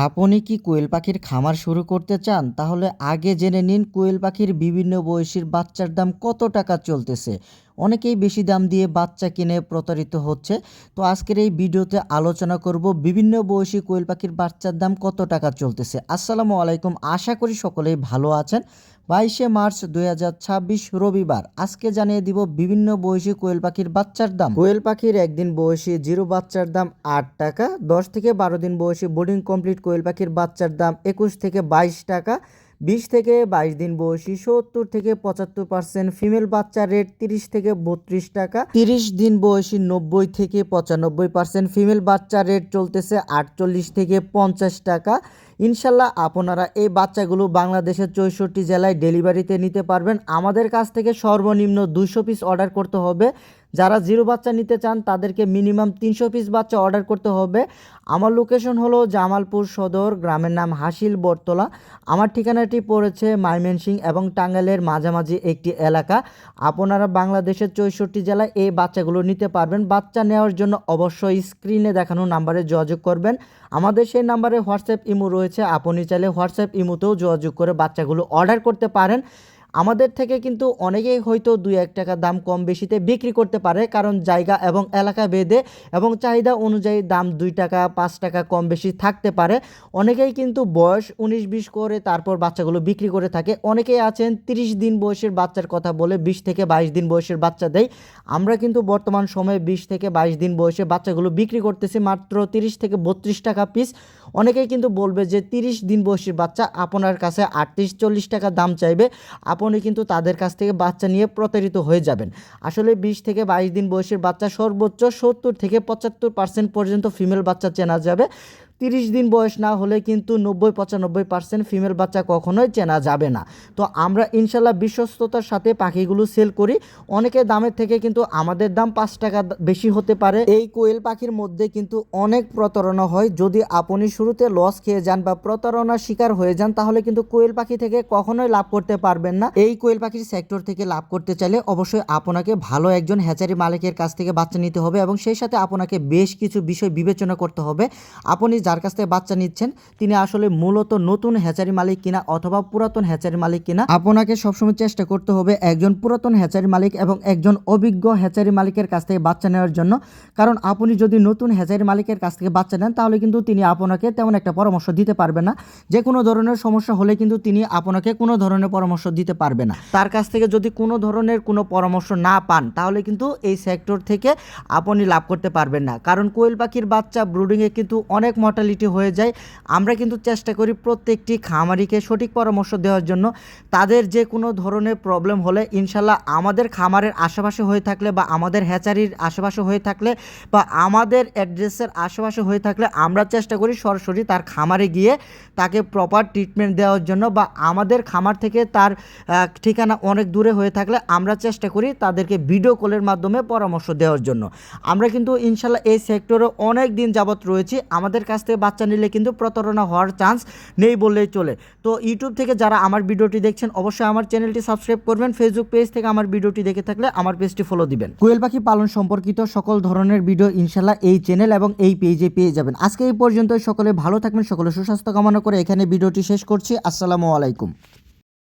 আপনি কি কোয়েল পাখির খামার শুরু করতে চান? তাহলে আগে জেনে নিন কোয়েল পাখির বিভিন্ন বয়সীর বাচ্চার দাম কত টাকা চলতেছে। অনেকেই বেশি দাম দিয়ে বাচ্চা কিনে প্রতারিত হচ্ছে। তো আজকের এই ভিডিওতে আলোচনা করব বিভিন্ন বয়সী কোয়েল পাখির বাচ্চার দাম কত টাকা চলতেছে। আসসালামু আলাইকুম, আশা করি সকলেই ভালো আছেন। 22শে মার্চ 2026 রবিবার। আজকে জানিয়ে দিব বিভিন্ন বয়সী কোয়েল পাখির বাচ্চার দাম। কোয়েল পাখির একদিন বয়সী জিরো বাচ্চার দাম 8 টাকা, 10 থেকে 12 দিন বয়সী বোর্ডিং কমপ্লিট কোয়েল পাখির বাচ্চার দাম 21 থেকে 22 টাকা, 20 থেকে 22 দিন বয়সী 70 থেকে 75% ফিমেল বাচ্চা রেট 30 থেকে 32 টাকা, 30 দিন বয়সী 90 থেকে 95% ফিমেল বাচ্চা রেট চলতেছে 48 থেকে 50 টাকা। ইনশাল্লাহ আপনারা এই বাচ্চাগুলো বাংলাদেশের 64 জেলায় ডেলিভারিতে নিতে পারবেন। আমাদের কাছ থেকে সর্বনিম্ন 200 পিস অর্ডার করতে হবে। যারা জিরো বাচ্চা নিতে চান তাদেরকে মিনিমাম 300 পিস বাচ্চা অর্ডার করতে হবে। আমার লোকেশন হলো জামালপুর সদর, গ্রামের নাম হাসিল বটতলা। আমার ঠিকানাটি পড়েছে ময়মনসিংহ এবং টাঙ্গাইলের মাঝামাঝি একটি এলাকা। আপনারা বাংলাদেশের 64 জেলায় এই বাচ্চাগুলো নিতে পারবেন। বাচ্চা নেওয়ার জন্য অবশ্যই স্ক্রিনে দেখানো নাম্বারে যোগাযোগ করবেন। আমাদের সেই নাম্বারে হোয়াটসঅ্যাপ ইমো রয়েছে, আপনি চাইলে হোয়াটসঅ্যাপ ইমোতেও যোগাযোগ করে বাচ্চাগুলো অর্ডার করতে পারেন। আমাদের থেকে কিন্তু অনেকেই হয়তো 2-1 টাকা দাম কম বেশিতে বিক্রি করতে পারে, কারণ জায়গা এবং এলাকা ভেদে এবং চাহিদা অনুযায়ী দাম 2 টাকা 5 টাকা কম বেশি থাকতে পারে। অনেকেই কিন্তু বয়স 19-20 করে তারপর বাচ্চাগুলো বিক্রি করে থাকে। অনেকেই আছেন 30 দিন বয়সের বাচ্চার কথা বলে 20 থেকে 22 দিন বয়সের বাচ্চা দেয়। আমরা কিন্তু বর্তমান সময়ে 20 থেকে 22 দিন বয়সে বাচ্চাগুলো বিক্রি করতেছি মাত্র 30 থেকে 32 টাকা পিস। অনেকেই কিন্তু বলবে যে 30 দিন বয়সের বাচ্চা আপনার কাছে 38-40 টাকা দাম চাইবে, আপনি কিন্তু তাদের কাছ থেকে বাচ্চা নিয়ে প্রতারিত হয়ে যাবেন। আসলে 20 থেকে 22 দিন বয়সের বাচ্চা সর্বোচ্চ 70 থেকে 75% পর্যন্ত ফিমেল বাচ্চা চেনা যাবে। 30 দিন বয়স না হলে কিন্তু 90-95% ফিমেল বাচ্চা কখনোই চেনা যাবে না। তো আমরা ইনশাল্লাহ বিশ্বস্ততার সাথে পাখিগুলো সেল করি। অনেকের দামের থেকে কিন্তু আমাদের দাম 5 টাকা বেশি হতে পারে। এই কোয়েল পাখির মধ্যে কিন্তু অনেক প্রতারণা হয়। যদি আপনি শুরুতে লস খেয়ে যান বা প্রতারণার শিকার হয়ে যান তাহলে কিন্তু কোয়েল পাখি থেকে কখনোই লাভ করতে পারবেন না। এই কোয়েল পাখির সেক্টর থেকে লাভ করতে চাইলে অবশ্যই আপনাকে ভালো একজন হ্যাচারি মালিকের কাছ থেকে বাচ্চা নিতে হবে এবং সেই সাথে আপনাকে বেশ কিছু বিষয় বিবেচনা করতে হবে। আপনি যার কাছ থেকে বাচ্চা নিচ্ছেন তিনি আসলে মূলত নতুন হ্যাচারি মালিক কিনা অথবা পুরাতন হ্যাচারি মালিক কিনা। আপনাকে সবসময় চেষ্টা করতে হবে একজন পুরাতন হ্যাচারি মালিক এবং একজন অভিজ্ঞ হ্যাচারি মালিকের কাছ থেকে বাচ্চা নেওয়ার জন্য। কারণ আপনি যদি নতুন হ্যাচারি মালিকের কাছ থেকে বাচ্চা নেন তাহলে কিন্তু তিনি আপনাকে তেমন একটা পরামর্শ দিতে পারবে না। যে কোনো ধরনের সমস্যা হলে কিন্তু তিনি আপনাকে কোনো ধরনের পরামর্শ দিতে পারবে না। তার কাছ থেকে যদি কোনো ধরনের কোনো পরামর্শ না পান তাহলে কিন্তু এই সেক্টর থেকে আপনি লাভ করতে পারবেন না। কারণ কোয়েল পাখির বাচ্চা ব্রুডিংয়ে কিন্তু অনেক মর্টালিটি হয়ে যায়। আমরা কিন্তু চেষ্টা করি প্রত্যেকটি খামারিকে সঠিক পরামর্শ দেওয়ার জন্য। তাদের যে কোনো ধরনের প্রবলেম হলে ইনশাল্লাহ আমাদের খামারের আশেপাশে হয়ে থাকলে বা আমাদের হ্যাচারির আশেপাশে হয়ে থাকলে বা আমাদের অ্যাড্রেসের আশেপাশে হয়ে থাকলে আমরা চেষ্টা করি সরাসরি তার খামারে গিয়ে তাকে প্রপার ট্রিটমেন্ট দেওয়ার জন্য। বা আমাদের খামার থেকে তার ঠিকানা অনেক দূরে হয়ে থাকলে আমরা চেষ্টা করি তাদেরকে ভিডিও কলের মাধ্যমে পরামর্শ দেওয়ার জন্য। আমরা কিন্তু ইনশাল্লাহ এই সেক্টরে অনেক দিন যাবত রয়েছি। আমাদের কাছ থেকে বাচ্চা নিলে কিন্তু প্রতারণা হওয়ার চান্স নেই বললেই চলে। তো ইউটিউব থেকে যারা আমার ভিডিওটি দেখছেন অবশ্যই আমার চ্যানেলটি সাবস্ক্রাইব করবেন। ফেসবুক পেজ থেকে আমার ভিডিওটি দেখে থাকলে আমার পেজটি ফলো দিবেন। কোয়েল পাখি পালন সম্পর্কিত সকল ধরনের ভিডিও ইনশাল্লাহ এই চ্যানেল এবং এই পেজে পেয়ে যাবেন। আজকে এই পর্যন্ত সকলে ভালো থাকবেন, সকলে সুস্বাস্থ্য কামনা করে এখানে ভিডিওটি শেষ করছি। আসসালামু আলাইকুম।